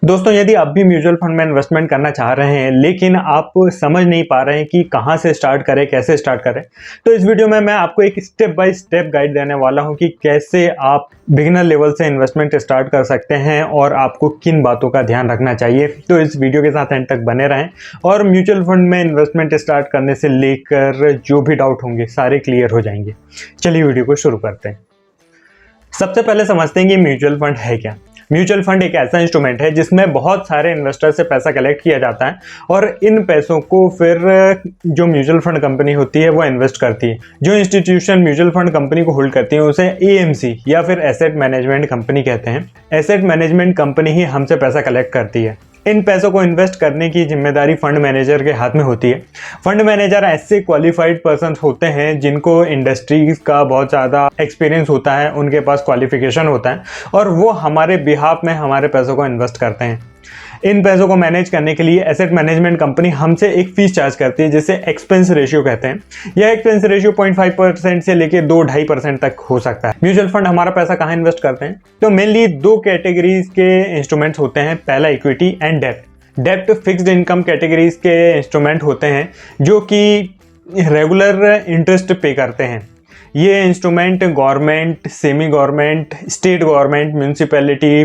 दोस्तों, यदि आप भी म्यूचुअल फंड में इन्वेस्टमेंट करना चाह रहे हैं लेकिन आप समझ नहीं पा रहे हैं कि कहां से स्टार्ट करें, कैसे स्टार्ट करें, तो इस वीडियो में मैं आपको एक स्टेप बाय स्टेप गाइड देने वाला हूं कि कैसे आप बिगिनर लेवल से इन्वेस्टमेंट स्टार्ट कर सकते हैं और आपको किन बातों का ध्यान रखना चाहिए। तो इस वीडियो के साथ एंड तक बने रहें और म्यूचुअल फंड में इन्वेस्टमेंट स्टार्ट करने से लेकर जो भी डाउट होंगे सारे क्लियर हो जाएंगे। चलिए वीडियो को शुरू करते हैं। सबसे पहले समझते हैं कि म्यूचुअल फंड है क्या। म्यूचुअल फंड एक ऐसा इंस्ट्रूमेंट है जिसमें बहुत सारे इन्वेस्टर से पैसा कलेक्ट किया जाता है और इन पैसों को फिर जो म्यूचुअल फंड कंपनी होती है वो इन्वेस्ट करती है। जो इंस्टीट्यूशन म्यूचुअल फंड कंपनी को होल्ड करती है उसे एएमसी या फिर एसेट मैनेजमेंट कंपनी कहते हैं। एसेट मैनेजमेंट कंपनी ही हमसे पैसा कलेक्ट करती है। इन पैसों को इन्वेस्ट करने की जिम्मेदारी फंड मैनेजर के हाथ में होती है। फंड मैनेजर ऐसे क्वालिफाइड पर्सन होते हैं जिनको इंडस्ट्रीज का बहुत ज़्यादा एक्सपीरियंस होता है, उनके पास क्वालिफिकेशन होता है और वो हमारे बिहाफ में हमारे पैसों को इन्वेस्ट करते हैं। इन पैसों को मैनेज करने के लिए एसेट मैनेजमेंट कंपनी हमसे एक फीस चार्ज करती है जिसे एक्सपेंस रेशियो कहते हैं। यह एक्सपेंस रेशियो 0.5% से लेकर 2-2.5% तक हो सकता है। म्यूचुअल फंड हमारा पैसा कहाँ इन्वेस्ट करते हैं? तो मेनली दो कैटेगरीज के इंस्ट्रूमेंट्स होते हैं। पहला इक्विटी एंड डेब्ट। डेब्ट फिक्स्ड इनकम कैटेगरीज के इंस्ट्रूमेंट होते हैं जो कि रेगुलर इंटरेस्ट पे करते हैं। ये instrument government, semi government, state government, municipality,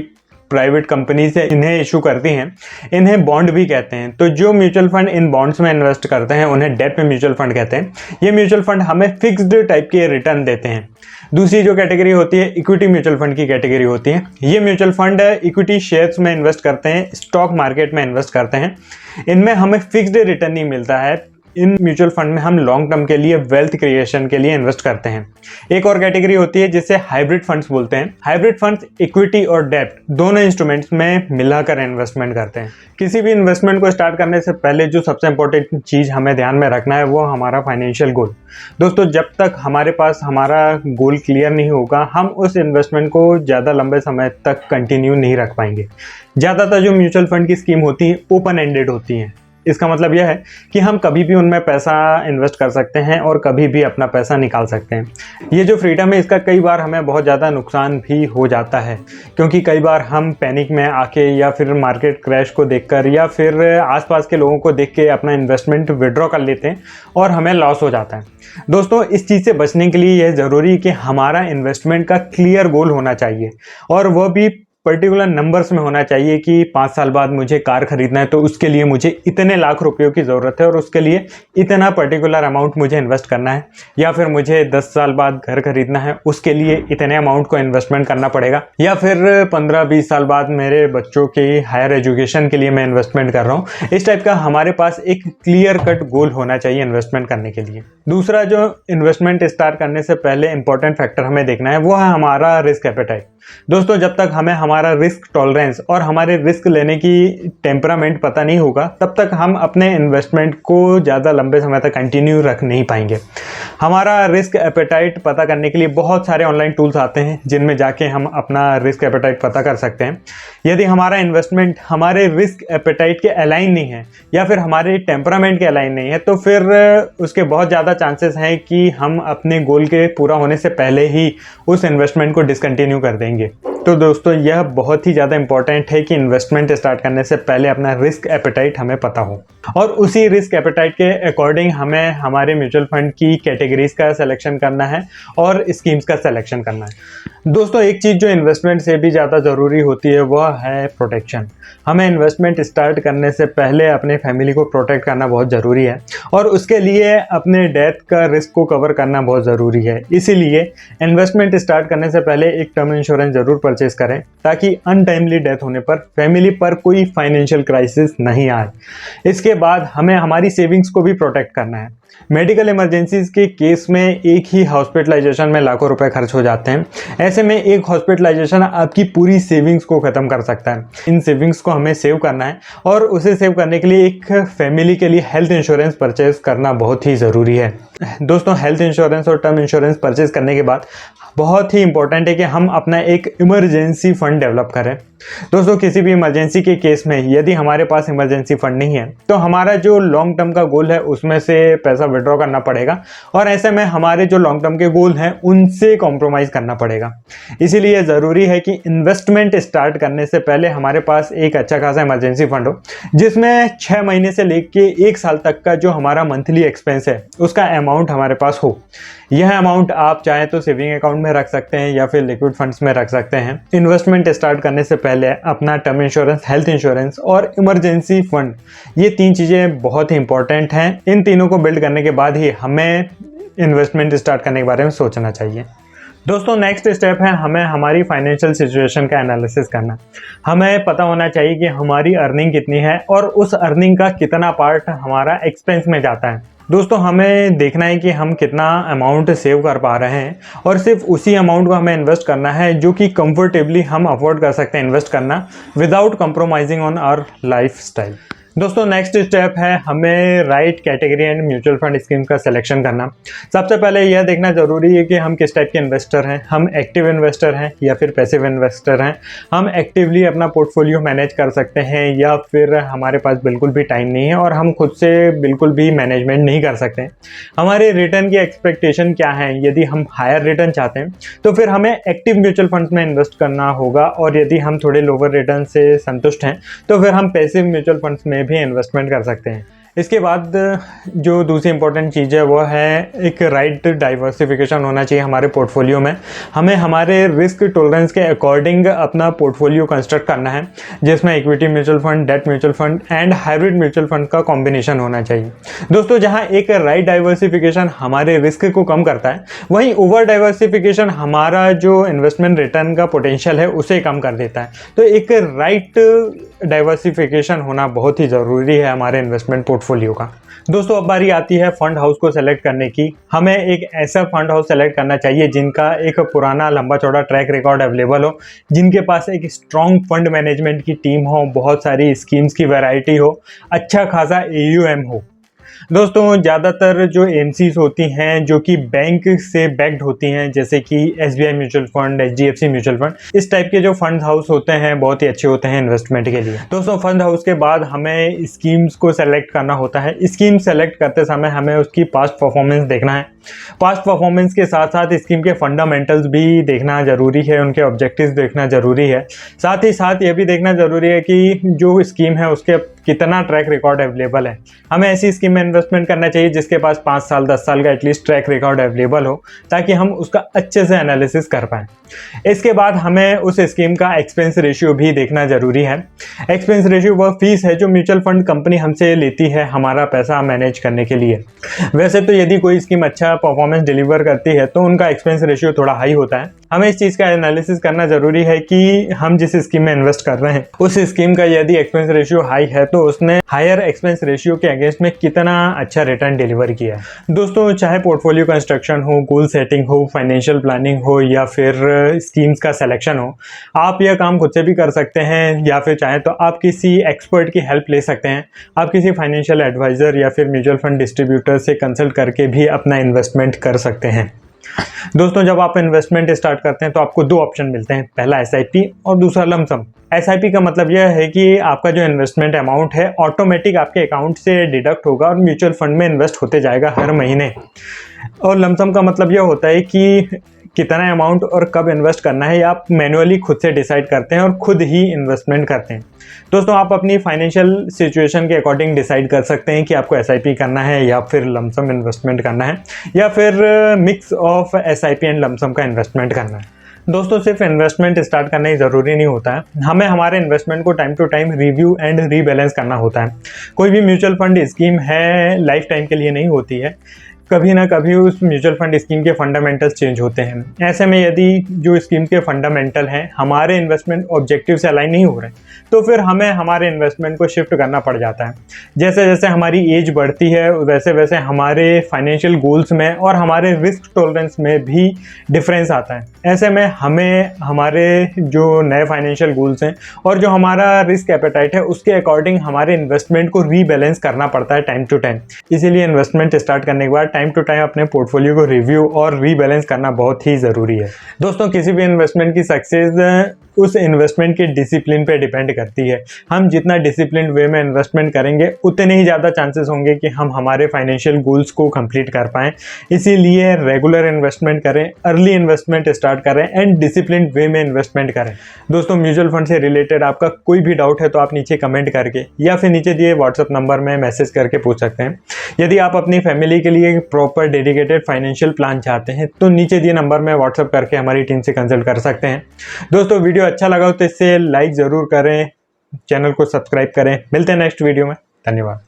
private company से इन्हें इशू करती हैं। इन्हें बॉन्ड भी कहते हैं। तो जो म्यूचुअल फंड इन बॉन्ड्स में इन्वेस्ट करते हैं उन्हें डेब्ट म्यूचुअल फंड कहते हैं। ये म्यूचुअल फंड हमें फिक्स्ड टाइप के रिटर्न देते हैं। दूसरी जो कैटेगरी होती है इक्विटी म्यूचुअल फंड की कैटेगरी होती है। ये म्यूचुअल फंड इक्विटी शेयर्स में इन्वेस्ट करते हैं, स्टॉक मार्केट में इन्वेस्ट करते हैं। इनमें हमें फिक्स्ड रिटर्न नहीं मिलता है। इन म्यूचुअल फंड में हम लॉन्ग टर्म के लिए वेल्थ क्रिएशन के लिए इन्वेस्ट करते हैं। एक और कैटेगरी होती है जिसे हाइब्रिड फंड्स बोलते हैं। हाइब्रिड फंड्स इक्विटी और डेब्ट दोनों इंस्ट्रूमेंट्स में मिलाकर इन्वेस्टमेंट करते हैं। किसी भी इन्वेस्टमेंट को स्टार्ट करने से पहले जो सबसे इंपॉर्टेंट चीज़ हमें ध्यान में रखना है वो हमारा फाइनेंशियल गोल। दोस्तों, जब तक हमारे पास हमारा गोल क्लियर नहीं होगा हम उस इन्वेस्टमेंट को ज़्यादा लंबे समय तक कंटिन्यू नहीं रख पाएंगे। ज़्यादातर जो म्यूचुअल फंड की स्कीम होती है ओपन एंडेड होती हैं। इसका मतलब यह है कि हम कभी भी उनमें पैसा इन्वेस्ट कर सकते हैं और कभी भी अपना पैसा निकाल सकते हैं। ये जो फ्रीडम है इसका कई बार हमें बहुत ज़्यादा नुकसान भी हो जाता है, क्योंकि कई बार हम पैनिक में आके या फिर मार्केट क्रैश को देखकर या फिर आसपास के लोगों को देख के अपना इन्वेस्टमेंट विड्रॉ कर लेते हैं और हमें लॉस हो जाता है। दोस्तों, इस चीज़ से बचने के लिए यह ज़रूरी है कि हमारा इन्वेस्टमेंट का क्लियर गोल होना चाहिए और वह भी पर्टिकुलर नंबर्स में होना चाहिए कि 5 साल बाद मुझे कार खरीदना है तो उसके लिए मुझे इतने लाख रुपयों की ज़रूरत है और उसके लिए इतना पर्टिकुलर अमाउंट मुझे इन्वेस्ट करना है, या फिर मुझे 10 साल बाद घर खरीदना है उसके लिए इतने अमाउंट को इन्वेस्टमेंट करना पड़ेगा, या फिर 15-20 साल बाद मेरे बच्चों की हायर एजुकेशन के लिए मैं इन्वेस्टमेंट कर रहा हूँ। इस टाइप का हमारे पास एक क्लियर कट गोल होना चाहिए इन्वेस्टमेंट करने के लिए। दूसरा जो इन्वेस्टमेंट स्टार्ट करने से पहले इंपॉर्टेंट फैक्टर हमें देखना है वो है हमारा रिस्क एपेटाइट। दोस्तों, जब तक हमें हमारा रिस्क टॉलरेंस और हमारे रिस्क लेने की टेम्परामेंट पता नहीं होगा तब तक हम अपने इन्वेस्टमेंट को ज़्यादा लंबे समय तक कंटिन्यू रख नहीं पाएंगे। हमारा रिस्क एपेटाइट पता करने के लिए बहुत सारे ऑनलाइन टूल्स आते हैं जिनमें जाके हम अपना रिस्क एपेटाइट पता कर सकते हैं। यदि हमारा इन्वेस्टमेंट हमारे रिस्क एपेटाइट के अलाइन नहीं है या फिर हमारे टेम्परामेंट के अलाइन नहीं है तो फिर उसके बहुत ज़्यादा चांसेस हैं कि हम अपने गोल के पूरा होने से पहले ही उस इन्वेस्टमेंट को डिसकंटिन्यू कर देंगे। तो दोस्तों, यह बहुत ही ज़्यादा इंपॉर्टेंट है कि इन्वेस्टमेंट स्टार्ट करने से पहले अपना रिस्क एपेटाइट हमें पता हो और उसी रिस्क एपेटाइट के अकॉर्डिंग हमें हमारे म्यूचुअल फंड की कैटेगरीज का सिलेक्शन करना है और स्कीम्स का सिलेक्शन करना है। दोस्तों, एक चीज़ जो इन्वेस्टमेंट से भी ज़्यादा ज़रूरी होती है वह है प्रोटेक्शन। हमें इन्वेस्टमेंट स्टार्ट करने से पहले अपने फैमिली को प्रोटेक्ट करना बहुत ज़रूरी है और उसके लिए अपने डेथ का रिस्क को कवर करना बहुत ज़रूरी है। इसीलिए इन्वेस्टमेंट स्टार्ट करने से पहले एक टर्म इंश्योरेंस ज़रूर परचेज करें ताकि अनटाइमली डेथ होने पर फैमिली पर कोई फाइनेंशियल क्राइसिस नहीं आए। इसके बाद हमें हमारी सेविंग्स को भी प्रोटेक्ट करना है। मेडिकल इमरजेंसीज के केस में एक ही हॉस्पिटलाइजेशन में लाखों रुपए खर्च हो जाते हैं। ऐसे में एक हॉस्पिटलाइजेशन आपकी पूरी सेविंग्स को ख़त्म कर सकता है। इन सेविंग्स को हमें सेव करना है और उसे सेव करने के लिए एक फैमिली के लिए हेल्थ इंश्योरेंस परचेज करना बहुत ही ज़रूरी है। दोस्तों, हेल्थ इंश्योरेंस और टर्म इंश्योरेंस परचेज करने के बाद बहुत ही इंपॉर्टेंट है कि हम अपना एक इमरजेंसी फंड डेवलप करें। दोस्तों किसी भी इमरजेंसी के केस में यदि हमारे पास इमरजेंसी फंड नहीं है तो हमारा जो लॉन्ग टर्म का गोल है उसमें से पैसा विड्रॉ करना पड़ेगा, और ऐसे में हमारे जो लॉन्ग टर्म के गोल हैं उनसे कॉम्प्रोमाइज़ करना पड़ेगा। इसीलिए ज़रूरी है कि इन्वेस्टमेंट स्टार्ट करने से पहले हमारे पास एक अच्छा खासा इमरजेंसी फंड हो, जिसमें 6 महीने से लेके 1 साल तक का जो हमारा मंथली एक्सपेंस है उसका अमाउंट हमारे पास हो। यह अमाउंट आप चाहें तो सेविंग अकाउंट में रख सकते हैं या फिर लिक्विड फंड्स में रख सकते हैं। इन्वेस्टमेंट स्टार्ट करने से पहले अपना टर्म इंश्योरेंस, हेल्थ इंश्योरेंस और इमरजेंसी फंड, ये 3 चीज़ें बहुत ही इंपॉर्टेंट हैं। इन तीनों को बिल्ड करने के बाद ही हमें इन्वेस्टमेंट स्टार्ट करने के बारे में सोचना चाहिए। दोस्तों नेक्स्ट स्टेप है हमें हमारी फाइनेंशियल सिचुएशन का एनालिसिस करना। हमें पता होना चाहिए कि हमारी अर्निंग कितनी है और उस अर्निंग का कितना पार्ट हमारा एक्सपेंस में जाता है। दोस्तों हमें देखना है कि हम कितना अमाउंट सेव कर पा रहे हैं और सिर्फ उसी अमाउंट को हमें इन्वेस्ट करना है जो कि कंफर्टेबली हम अफोर्ड कर सकते हैं इन्वेस्ट करना, without compromising on our lifestyle. दोस्तों नेक्स्ट स्टेप है हमें right category and mutual fund scheme का सिलेक्शन करना। सबसे पहले यह देखना ज़रूरी है कि हम किस टाइप के इन्वेस्टर हैं। हम एक्टिव इन्वेस्टर हैं या फिर पैसिव इन्वेस्टर हैं। हम एक्टिवली अपना पोर्टफोलियो मैनेज कर सकते हैं या फिर हमारे पास बिल्कुल भी टाइम नहीं है और हम खुद से बिल्कुल भी मैनेजमेंट नहीं कर सकते। हमारे रिटर्न की एक्सपेक्टेशन क्या है। यदि हम हायर रिटर्न चाहते हैं तो फिर हमें एक्टिव म्यूचुअल फंड्स में इन्वेस्ट करना होगा, और यदि हम थोड़े लोअर रिटर्न से संतुष्ट हैं तो फिर हम पैसिव म्यूचुअल फंड्स में भी इन्वेस्टमेंट कर सकते हैं। इसके बाद जो दूसरी इंपॉर्टेंट चीज़ है वो है एक राइट डाइवर्सिफिकेशन होना चाहिए हमारे पोर्टफोलियो में। हमें हमारे रिस्क टॉलरेंस के अकॉर्डिंग अपना पोर्टफोलियो कंस्ट्रक्ट करना है, जिसमें equity mutual fund, debt mutual fund and hybrid mutual fund का कॉम्बिनेशन होना चाहिए। दोस्तों जहां एक राइट डाइवर्सिफिकेशन हमारे रिस्क को कम करता है, वहीं ओवर डाइवर्सिफिकेशन हमारा जो इन्वेस्टमेंट रिटर्न का पोटेंशियल है उसे कम कर देता है। तो एक राइट डाइवर्सिफिकेशन होना बहुत ही ज़रूरी है हमारे इन्वेस्टमेंट पोर्टफोलियो का। दोस्तों अब बारी आती है फंड हाउस को सेलेक्ट करने की। हमें एक ऐसा फंड हाउस सेलेक्ट करना चाहिए जिनका एक पुराना लंबा चौड़ा ट्रैक रिकॉर्ड अवेलेबल हो, जिनके पास एक स्ट्रॉन्ग फंड मैनेजमेंट की टीम हो, बहुत सारी स्कीम्स की वैरायटी हो, अच्छा खासा AUM हो। दोस्तों ज़्यादातर जो एमसीज होती हैं जो कि बैंक से बैक्ड होती हैं, जैसे कि SBI mutual fund, HDFC mutual fund, इस टाइप के जो फंड हाउस होते हैं बहुत ही अच्छे होते हैं इन्वेस्टमेंट के लिए। दोस्तों फंड हाउस के बाद हमें स्कीम्स को सेलेक्ट करना होता है। स्कीम सेलेक्ट करते समय हमें उसकी पास्ट परफॉर्मेंस देखना है। पास्ट परफॉर्मेंस के साथ साथ स्कीम के फंडामेंटल्स भी देखना ज़रूरी है, उनके ऑब्जेक्टिव्स देखना ज़रूरी है। साथ ही साथ ये भी देखना ज़रूरी है कि जो स्कीम है उसके कितना ट्रैक रिकॉर्ड अवेलेबल है। हमें ऐसी स्कीम में इन्वेस्टमेंट करना चाहिए जिसके पास 5 साल 10 साल का एटलीस्ट ट्रैक रिकॉर्ड अवेलेबल हो, ताकि हम उसका अच्छे से एनालिसिस कर पाएँ। इसके बाद हमें उस स्कीम का एक्सपेंस रेशियो भी देखना ज़रूरी है। एक्सपेंस रेशियो वह फीस है जो म्यूचुअल फंड कंपनी हमसे लेती है हमारा पैसा मैनेज करने के लिए। वैसे तो यदि कोई स्कीम अच्छा परफॉर्मेंस डिलीवर करती है तो उनका एक्सपेंस रेशियो थोड़ा हाई होता है। हमें इस चीज़ का एनालिसिस करना ज़रूरी है कि हम जिस स्कीम में इन्वेस्ट कर रहे हैं उस स्कीम का यदि एक्सपेंस रेशियो हाई है तो उसने हायर एक्सपेंस रेशियो के अगेंस्ट में कितना अच्छा रिटर्न डिलीवर किया है। दोस्तों चाहे पोर्टफोलियो कंस्ट्रक्शन हो, गोल सेटिंग हो, फाइनेंशियल प्लानिंग हो या फिर स्कीम्स का सिलेक्शन हो, आप यह काम खुद से भी कर सकते हैं या फिर चाहे तो आप किसी एक्सपर्ट की हेल्प ले सकते हैं। आप किसी फाइनेंशियल एडवाइज़र या फिर म्यूचुअल फंड डिस्ट्रीब्यूटर से कंसल्ट करके भी अपना इन्वेस्टमेंट कर सकते हैं। दोस्तों जब आप इन्वेस्टमेंट स्टार्ट करते हैं तो आपको 2 ऑप्शन मिलते हैं, पहला SIP और दूसरा लमसम। SIP का मतलब यह है कि आपका जो इन्वेस्टमेंट अमाउंट है ऑटोमेटिक आपके अकाउंट से डिडक्ट होगा और म्यूचुअल फंड में इन्वेस्ट होते जाएगा हर महीने। और लमसम का मतलब यह होता है कि कितना अमाउंट और कब इन्वेस्ट करना है आप मैन्युअली खुद से डिसाइड करते हैं और खुद ही इन्वेस्टमेंट करते हैं। दोस्तों आप अपनी फाइनेंशियल सिचुएशन के अकॉर्डिंग डिसाइड कर सकते हैं कि आपको SIP करना है या फिर लमसम इन्वेस्टमेंट करना है या फिर mix of SIP and lump sum का इन्वेस्टमेंट करना है। दोस्तों सिर्फ इन्वेस्टमेंट स्टार्ट करना ही ज़रूरी नहीं होता है, हमें हमारे इन्वेस्टमेंट को time to time review and rebalance करना होता है। कोई भी म्यूचुअल फंड स्कीम है लाइफ टाइम के लिए नहीं होती है, कभी ना कभी उस म्यूचुअल फंड स्कीम के फंडामेंटल्स चेंज होते हैं। ऐसे में यदि जो स्कीम के फंडामेंटल हैं हमारे इन्वेस्टमेंट ऑब्जेक्टिव से अलाइन नहीं हो रहे तो फिर हमें हमारे इन्वेस्टमेंट को शिफ्ट करना पड़ जाता है। जैसे जैसे हमारी एज बढ़ती है वैसे वैसे हमारे फाइनेंशियल गोल्स में और हमारे रिस्क टॉलरेंस में भी डिफरेंस आता है। ऐसे में हमें हमारे जो नए फाइनेंशियल गोल्स हैं और जो हमारा रिस्क एपेटाइट है उसके अकॉर्डिंग हमारे इन्वेस्टमेंट को रीबैलेंस करना पड़ता है टाइम टू टाइम। इसीलिए इन्वेस्टमेंट स्टार्ट करने के बाद टाइम टू टाइम अपने पोर्टफोलियो को रिव्यू और रीबैलेंस करना बहुत ही ज़रूरी है। दोस्तों, किसी भी इन्वेस्टमेंट की सक्सेस उस इन्वेस्टमेंट के डिसिप्लिन पे डिपेंड करती है। हम जितना डिसिप्लिन वे में इन्वेस्टमेंट करेंगे उतने ही ज़्यादा चांसेस होंगे कि हम हमारे फाइनेंशियल गोल्स को कंप्लीट कर पाएँ। इसीलिए रेगुलर इन्वेस्टमेंट करें, अर्ली इन्वेस्टमेंट स्टार्ट करें एंड डिसिप्लिन वे में इन्वेस्टमेंट करें। दोस्तों, म्यूचुअल फंड से रिलेटेड आपका कोई भी डाउट है तो आप नीचे कमेंट करके या फिर नीचे दिए व्हाट्सएप नंबर में मैसेज करके पूछ सकते हैं। यदि आप अपनी फैमिली के लिए एक प्रॉपर डेडिकेटेड फाइनेंशियल प्लान चाहते हैं तो नीचे दिए नंबर में व्हाट्सएप करके हमारी टीम से कंसल्ट कर सकते हैं। दोस्तों, वीडियो अच्छा लगा हो तो इससे लाइक ज़रूर करें, चैनल को सब्सक्राइब करें। मिलते हैं नेक्स्ट वीडियो में। धन्यवाद।